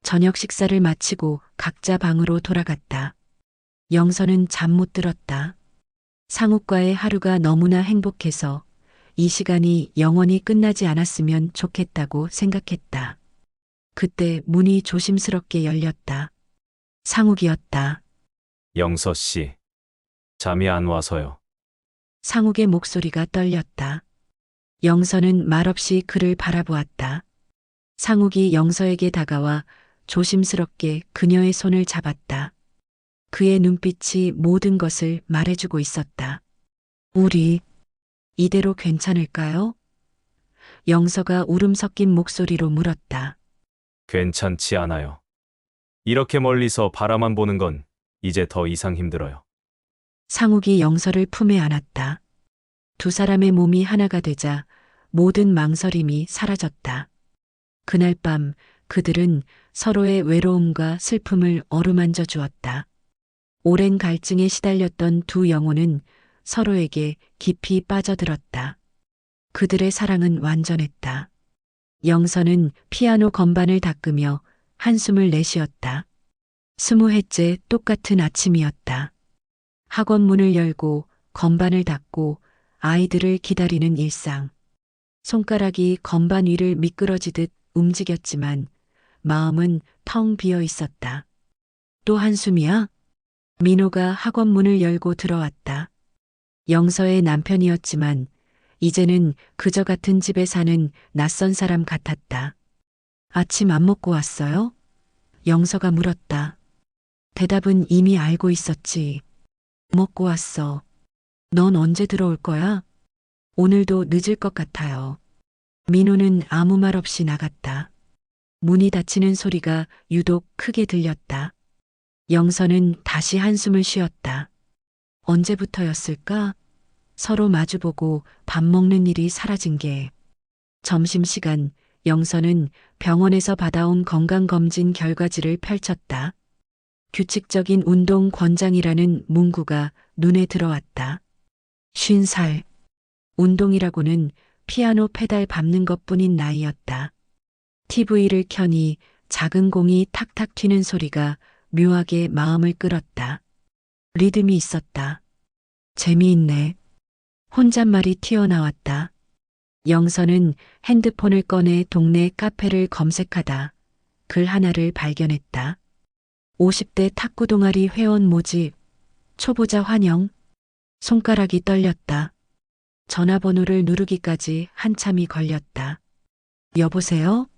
저녁 식사를 마치고 각자 방으로 돌아갔다. 영서는 잠 못 들었다. 상욱과의 하루가 너무나 행복해서 이 시간이 영원히 끝나지 않았으면 좋겠다고 생각했다. 그때 문이 조심스럽게 열렸다. 상욱이었다. 영서 씨, 잠이 안 와서요. 상욱의 목소리가 떨렸다. 영서는 말없이 그를 바라보았다. 상욱이 영서에게 다가와 조심스럽게 그녀의 손을 잡았다. 그의 눈빛이 모든 것을 말해주고 있었다. 우리 이대로 괜찮을까요? 영서가 울음 섞인 목소리로 물었다. 괜찮지 않아요. 이렇게 멀리서 바라만 보는 건 이제 더 이상 힘들어요. 상욱이 영서를 품에 안았다. 두 사람의 몸이 하나가 되자 모든 망설임이 사라졌다. 그날 밤 그들은 서로의 외로움과 슬픔을 어루만져 주었다. 오랜 갈증에 시달렸던 두 영혼은 서로에게 깊이 빠져들었다. 그들의 사랑은 완전했다. 영서는 피아노 건반을 닦으며 한숨을 내쉬었다. 20회째 똑같은 아침이었다. 학원 문을 열고 건반을 닫고 아이들을 기다리는 일상. 손가락이 건반 위를 미끄러지듯 움직였지만 마음은 텅 비어 있었다. 또 한숨이야? 민호가 학원 문을 열고 들어왔다. 영서의 남편이었지만 이제는 그저 같은 집에 사는 낯선 사람 같았다. 아침 안 먹고 왔어요? 영서가 물었다. 대답은 이미 알고 있었지. 먹고 왔어. 넌 언제 들어올 거야? 오늘도 늦을 것 같아요. 민호는 아무 말 없이 나갔다. 문이 닫히는 소리가 유독 크게 들렸다. 영서는 다시 한숨을 쉬었다. 언제부터였을까? 서로 마주보고 밥 먹는 일이 사라진 게. 점심시간 영서는 병원에서 받아온 건강검진 결과지를 펼쳤다. 규칙적인 운동 권장이라는 문구가 눈에 들어왔다. 50살. 운동이라고는 피아노 페달 밟는 것뿐인 나이였다. TV를 켜니 작은 공이 탁탁 튀는 소리가 묘하게 마음을 끌었다. 리듬이 있었다. 재미있네. 혼잣말이 튀어나왔다. 영서는 핸드폰을 꺼내 동네 카페를 검색하다 글 하나를 발견했다. 50대 탁구 동아리 회원 모집, 초보자 환영. 손가락이 떨렸다. 전화번호를 누르기까지 한참이 걸렸다. 여보세요?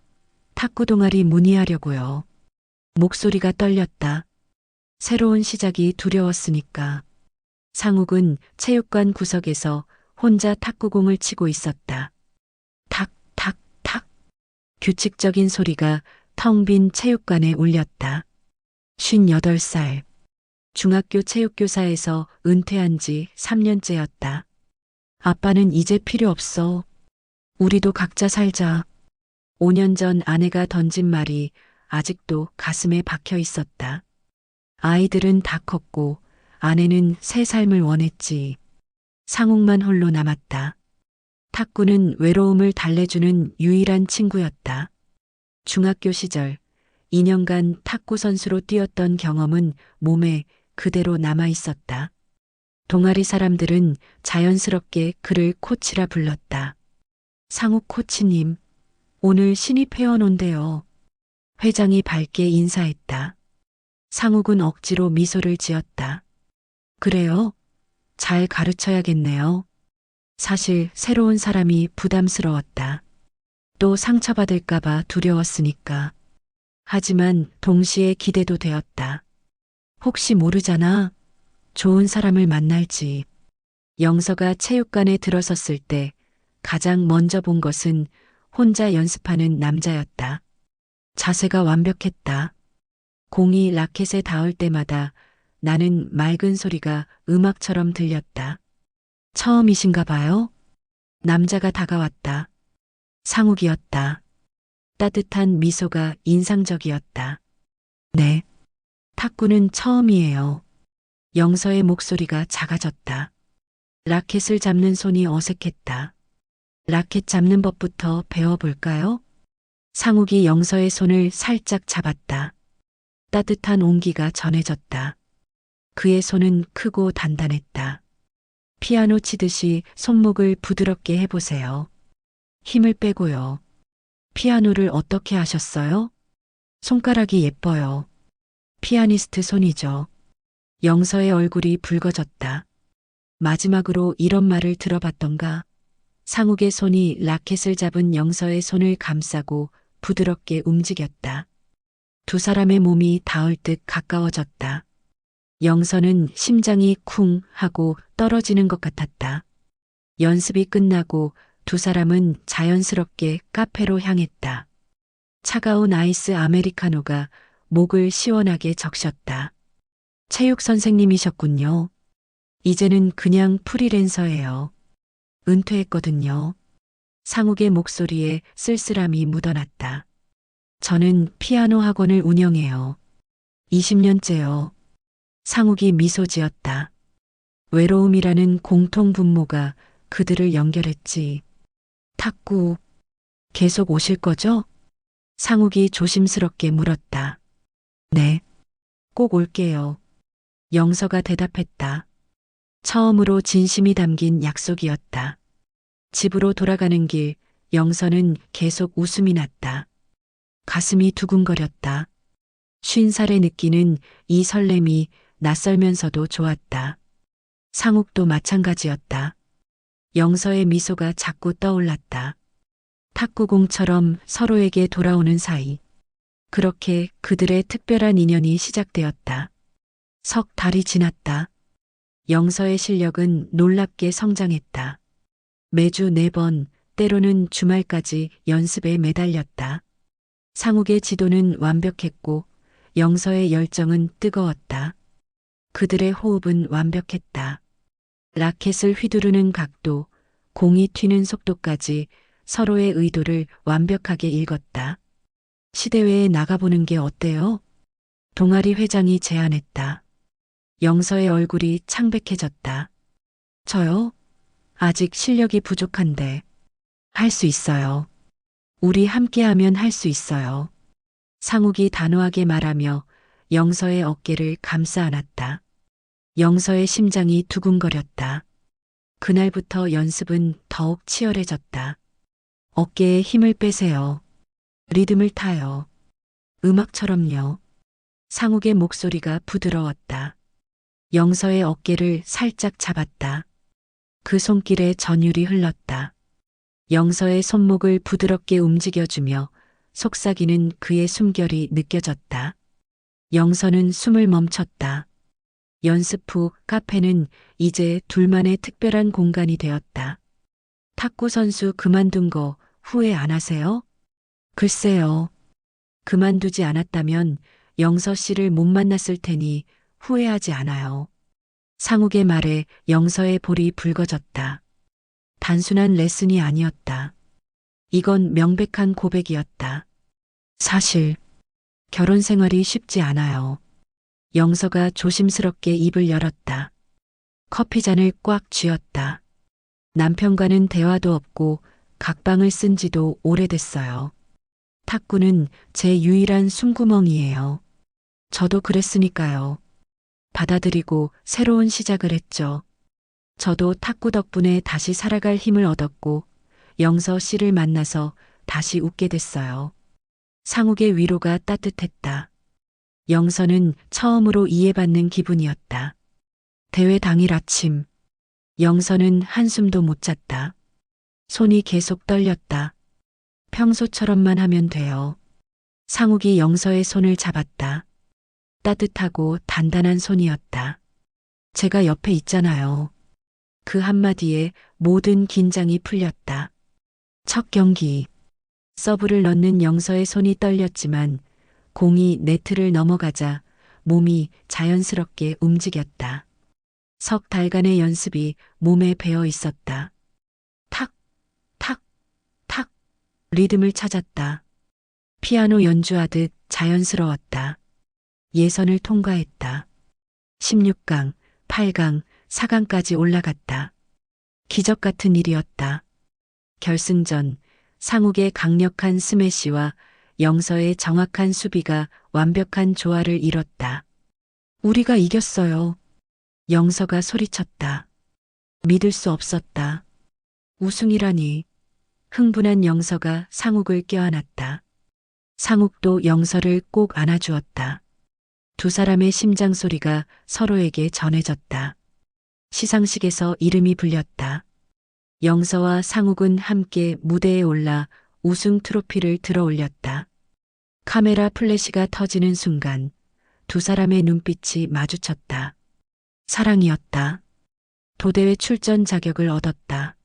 탁구 동아리 문의하려고요. 목소리가 떨렸다. 새로운 시작이 두려웠으니까. 상욱은 체육관 구석에서 혼자 탁구공을 치고 있었다. 탁, 탁, 탁. 규칙적인 소리가 텅 빈 체육관에 울렸다. 58살. 중학교 체육교사에서 은퇴한 지 3년째였다. 아빠는 이제 필요 없어. 우리도 각자 살자. 5년 전 아내가 던진 말이 아직도 가슴에 박혀 있었다. 아이들은 다 컸고 아내는 새 삶을 원했지. 상욱만 홀로 남았다. 탁구는 외로움을 달래주는 유일한 친구였다. 중학교 시절 2년간 탁구 선수로 뛰었던 경험은 몸에 그대로 남아 있었다. 동아리 사람들은 자연스럽게 그를 코치라 불렀다. 상욱 코치님, 오늘 신입 회원 온대요. 회장이 밝게 인사했다. 상욱은 억지로 미소를 지었다. 그래요? 잘 가르쳐야겠네요. 사실 새로운 사람이 부담스러웠다. 또 상처받을까봐 두려웠으니까. 하지만 동시에 기대도 되었다. 혹시 모르잖아. 좋은 사람을 만날지. 영서가 체육관에 들어섰을 때 가장 먼저 본 것은 혼자 연습하는 남자였다. 자세가 완벽했다. 공이 라켓에 닿을 때마다 나는 맑은 소리가 음악처럼 들렸다. 처음이신가 봐요? 남자가 다가왔다. 상욱이었다. 따뜻한 미소가 인상적이었다. 네. 탁구는 처음이에요. 영서의 목소리가 작아졌다. 라켓을 잡는 손이 어색했다. 라켓 잡는 법부터 배워볼까요? 상욱이 영서의 손을 살짝 잡았다. 따뜻한 온기가 전해졌다. 그의 손은 크고 단단했다. 피아노 치듯이 손목을 부드럽게 해보세요. 힘을 빼고요. 피아노를 어떻게 하셨어요? 손가락이 예뻐요. 피아니스트 손이죠. 영서의 얼굴이 붉어졌다. 마지막으로 이런 말을 들어봤던가? 상욱의 손이 라켓을 잡은 영서의 손을 감싸고 부드럽게 움직였다. 두 사람의 몸이 닿을 듯 가까워졌다. 영서는 심장이 쿵 하고 떨어지는 것 같았다. 연습이 끝나고 두 사람은 자연스럽게 카페로 향했다. 차가운 아이스 아메리카노가 목을 시원하게 적셨다. 체육 선생님이셨군요. 이제는 그냥 프리랜서예요. 은퇴했거든요. 상욱의 목소리에 쓸쓸함이 묻어났다. 저는 피아노 학원을 운영해요. 20년째요. 상욱이 미소 지었다. 외로움이라는 공통 분모가 그들을 연결했지. 탁구, 계속 오실 거죠? 상욱이 조심스럽게 물었다. 네, 꼭 올게요. 영서가 대답했다. 처음으로 진심이 담긴 약속이었다. 집으로 돌아가는 길, 영서는 계속 웃음이 났다. 가슴이 두근거렸다. 50살에 느끼는 이 설렘이 낯설면서도 좋았다. 상욱도 마찬가지였다. 영서의 미소가 자꾸 떠올랐다. 탁구공처럼 서로에게 돌아오는 사이. 그렇게 그들의 특별한 인연이 시작되었다. 석 달이 지났다. 영서의 실력은 놀랍게 성장했다. 매주 4번, 때로는 주말까지 연습에 매달렸다. 상욱의 지도는 완벽했고 영서의 열정은 뜨거웠다. 그들의 호흡은 완벽했다. 라켓을 휘두르는 각도, 공이 튀는 속도까지 서로의 의도를 완벽하게 읽었다. 시대회에 나가보는 게 어때요? 동아리 회장이 제안했다. 영서의 얼굴이 창백해졌다. 저요? 아직 실력이 부족한데. 할 수 있어요. 우리 함께하면 할 수 있어요. 상욱이 단호하게 말하며 영서의 어깨를 감싸 안았다. 영서의 심장이 두근거렸다. 그날부터 연습은 더욱 치열해졌다. 어깨에 힘을 빼세요. 리듬을 타요. 음악처럼요. 상욱의 목소리가 부드러웠다. 영서의 어깨를 살짝 잡았다. 그 손길에 전율이 흘렀다. 영서의 손목을 부드럽게 움직여주며 속삭이는 그의 숨결이 느껴졌다. 영서는 숨을 멈췄다. 연습 후 카페는 이제 둘만의 특별한 공간이 되었다. 탁구 선수 그만둔 거 후회 안 하세요? 글쎄요. 그만두지 않았다면 영서 씨를 못 만났을 테니 후회하지 않아요. 상욱의 말에 영서의 볼이 붉어졌다. 단순한 레슨이 아니었다. 이건 명백한 고백이었다. 사실 결혼 생활이 쉽지 않아요. 영서가 조심스럽게 입을 열었다. 커피잔을 꽉 쥐었다. 남편과는 대화도 없고 각방을 쓴 지도 오래됐어요. 탁구는 제 유일한 숨구멍이에요. 저도 그랬으니까요. 받아들이고 새로운 시작을 했죠. 저도 탁구 덕분에 다시 살아갈 힘을 얻었고 영서 씨를 만나서 다시 웃게 됐어요. 상욱의 위로가 따뜻했다. 영서는 처음으로 이해받는 기분이었다. 대회 당일 아침, 영서는 한숨도 못 잤다. 손이 계속 떨렸다. 평소처럼만 하면 돼요. 상욱이 영서의 손을 잡았다. 따뜻하고 단단한 손이었다. 제가 옆에 있잖아요. 그 한마디에 모든 긴장이 풀렸다. 첫 경기. 서브를 넣는 영서의 손이 떨렸지만 공이 네트를 넘어가자 몸이 자연스럽게 움직였다. 석 달간의 연습이 몸에 배어 있었다. 탁, 탁, 탁, 리듬을 찾았다. 피아노 연주하듯 자연스러웠다. 예선을 통과했다. 16강, 8강, 4강까지 올라갔다. 기적 같은 일이었다. 결승전, 상욱의 강력한 스매시와 영서의 정확한 수비가 완벽한 조화를 이뤘다. 우리가 이겼어요. 영서가 소리쳤다. 믿을 수 없었다. 우승이라니. 흥분한 영서가 상욱을 껴안았다. 상욱도 영서를 꼭 안아주었다. 두 사람의 심장 소리가 서로에게 전해졌다. 시상식에서 이름이 불렸다. 영서와 상욱은 함께 무대에 올라 우승 트로피를 들어 올렸다. 카메라 플래시가 터지는 순간 두 사람의 눈빛이 마주쳤다. 사랑이었다. 도대회 출전 자격을 얻었다.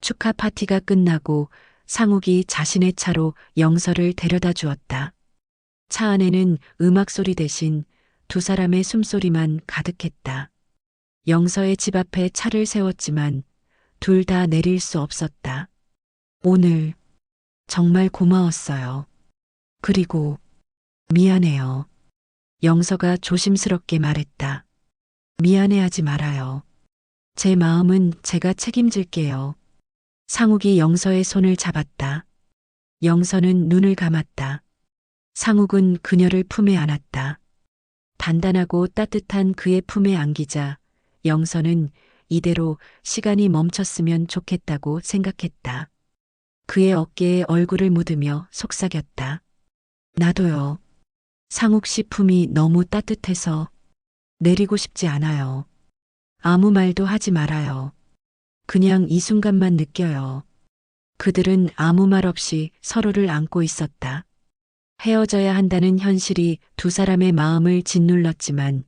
축하 파티가 끝나고 상욱이 자신의 차로 영서를 데려다 주었다. 차 안에는 음악 소리 대신 두 사람의 숨소리만 가득했다. 영서의 집 앞에 차를 세웠지만 둘 다 내릴 수 없었다. 오늘 정말 고마웠어요. 그리고 미안해요. 영서가 조심스럽게 말했다. 미안해하지 말아요. 제 마음은 제가 책임질게요. 상욱이 영서의 손을 잡았다. 영서는 눈을 감았다. 상욱은 그녀를 품에 안았다. 단단하고 따뜻한 그의 품에 안기자 영서는 이대로 시간이 멈췄으면 좋겠다고 생각했다. 그의 어깨에 얼굴을 묻으며 속삭였다. 나도요. 상욱 씨 품이 너무 따뜻해서 내리고 싶지 않아요. 아무 말도 하지 말아요. 그냥 이 순간만 느껴요. 그들은 아무 말 없이 서로를 안고 있었다. 헤어져야 한다는 현실이 두 사람의 마음을 짓눌렀지만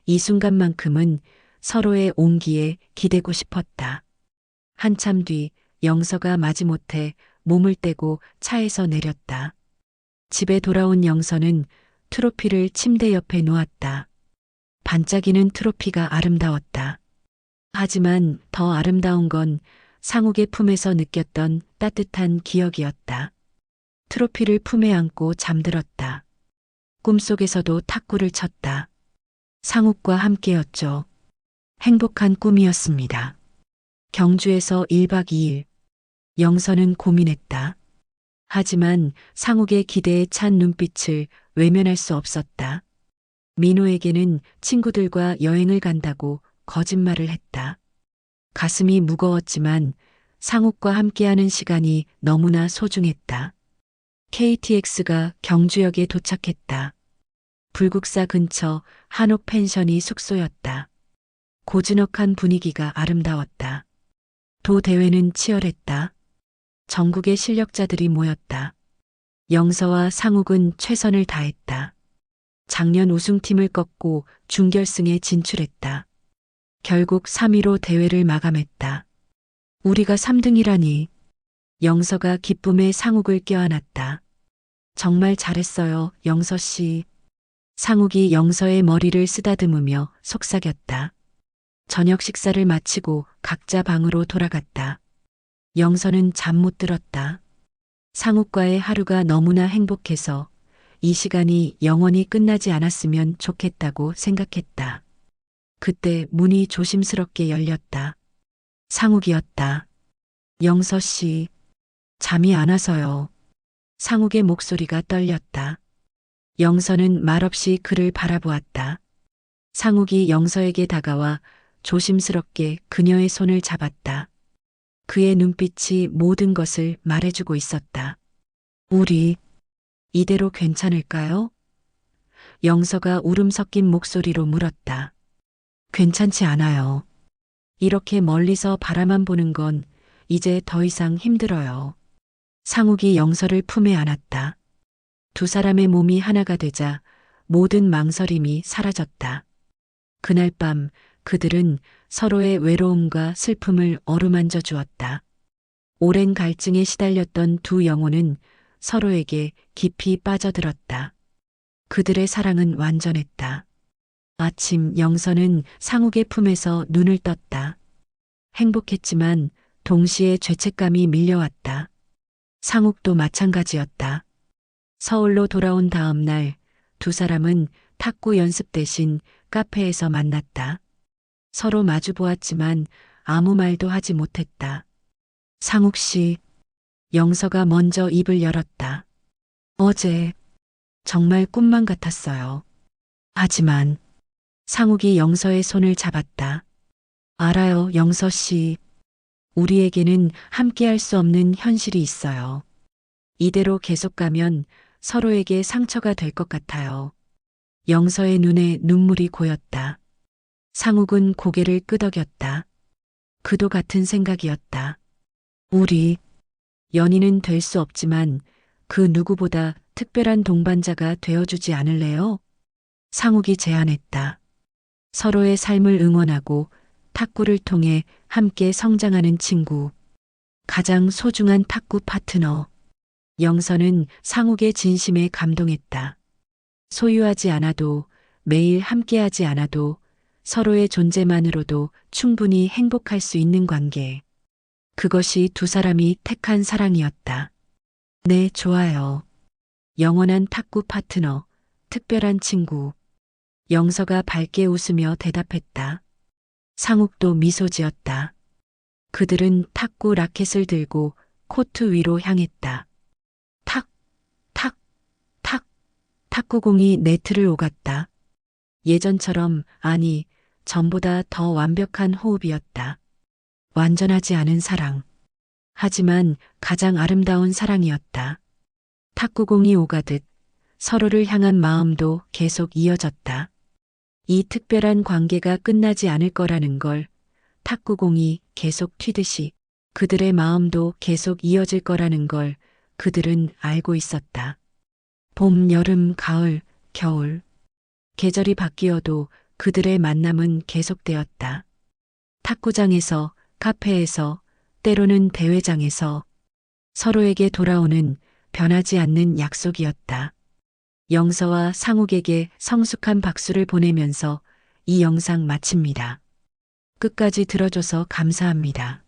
이 순간만큼은 서로의 온기에 기대고 싶었다. 한참 뒤 영서가 마지못해 몸을 떼고 차에서 내렸다. 집에 돌아온 영서는 트로피를 침대 옆에 놓았다. 반짝이는 트로피가 아름다웠다. 하지만 더 아름다운 건 상욱의 품에서 느꼈던 따뜻한 기억이었다. 트로피를 품에 안고 잠들었다. 꿈속에서도 탁구를 쳤다. 상욱과 함께였죠. 행복한 꿈이었습니다. 경주에서 1박 2일. 영서는 고민했다. 하지만 상욱의 기대에 찬 눈빛을 외면할 수 없었다. 민호에게는 친구들과 여행을 간다고 거짓말을 했다. 가슴이 무거웠지만 상욱과 함께하는 시간이 너무나 소중했다. KTX가 경주역에 도착했다. 불국사 근처 한옥 펜션이 숙소였다. 고즈넉한 분위기가 아름다웠다. 도 대회는 치열했다. 전국의 실력자들이 모였다. 영서와 상욱은 최선을 다했다. 작년 우승팀을 꺾고 준결승에 진출했다. 결국 3위로 대회를 마감했다. 우리가 3등이라니. 영서가 기쁨에 상욱을 껴안았다. 정말 잘했어요, 영서 씨. 상욱이 영서의 머리를 쓰다듬으며 속삭였다. 저녁 식사를 마치고 각자 방으로 돌아갔다. 영서는 잠 못 들었다. 상욱과의 하루가 너무나 행복해서 이 시간이 영원히 끝나지 않았으면 좋겠다고 생각했다. 그때 문이 조심스럽게 열렸다. 상욱이었다. 영서 씨, 잠이 안 와서요. 상욱의 목소리가 떨렸다. 영서는 말없이 그를 바라보았다. 상욱이 영서에게 다가와 조심스럽게 그녀의 손을 잡았다. 그의 눈빛이 모든 것을 말해주고 있었다. 우리 이대로 괜찮을까요? 영서가 울음 섞인 목소리로 물었다. 괜찮지 않아요. 이렇게 멀리서 바라만 보는 건 이제 더 이상 힘들어요. 상욱이 영서를 품에 안았다. 두 사람의 몸이 하나가 되자 모든 망설임이 사라졌다. 그날 밤 그들은 서로의 외로움과 슬픔을 어루만져 주었다. 오랜 갈증에 시달렸던 두 영혼은 서로에게 깊이 빠져들었다. 그들의 사랑은 완전했다. 아침 영서는 상욱의 품에서 눈을 떴다. 행복했지만 동시에 죄책감이 밀려왔다. 상욱도 마찬가지였다. 서울로 돌아온 다음 날 두 사람은 탁구 연습 대신 카페에서 만났다. 서로 마주 보았지만 아무 말도 하지 못했다. 상욱 씨, 영서가 먼저 입을 열었다. 어제 정말 꿈만 같았어요. 하지만 상욱이 영서의 손을 잡았다. 알아요, 영서 씨. 우리에게는 함께할 수 없는 현실이 있어요. 이대로 계속 가면 서로에게 상처가 될 것 같아요. 영서의 눈에 눈물이 고였다. 상욱은 고개를 끄덕였다. 그도 같은 생각이었다. 우리 연인은 될 수 없지만 그 누구보다 특별한 동반자가 되어주지 않을래요? 상욱이 제안했다. 서로의 삶을 응원하고 탁구를 통해 함께 성장하는 친구. 가장 소중한 탁구 파트너. 영서는 상욱의 진심에 감동했다. 소유하지 않아도, 매일 함께하지 않아도 서로의 존재만으로도 충분히 행복할 수 있는 관계. 그것이 두 사람이 택한 사랑이었다. 네, 좋아요. 영원한 탁구 파트너, 특별한 친구. 영서가 밝게 웃으며 대답했다. 상욱도 미소 지었다. 그들은 탁구 라켓을 들고 코트 위로 향했다. 탁, 탁, 탁, 탁구공이 네트를 오갔다. 예전처럼, 아니, 전보다 더 완벽한 호흡이었다. 완전하지 않은 사랑. 하지만 가장 아름다운 사랑이었다. 탁구공이 오가듯 서로를 향한 마음도 계속 이어졌다. 이 특별한 관계가 끝나지 않을 거라는 걸, 탁구공이 계속 튀듯이 그들의 마음도 계속 이어질 거라는 걸 그들은 알고 있었다. 봄, 여름, 가을, 겨울. 계절이 바뀌어도 그들의 만남은 계속되었다. 탁구장에서, 카페에서, 때로는 대회장에서 서로에게 돌아오는 변하지 않는 약속이었다. 영서와 상욱에게 성숙한 박수를 보내면서 이 영상 마칩니다. 끝까지 들어줘서 감사합니다.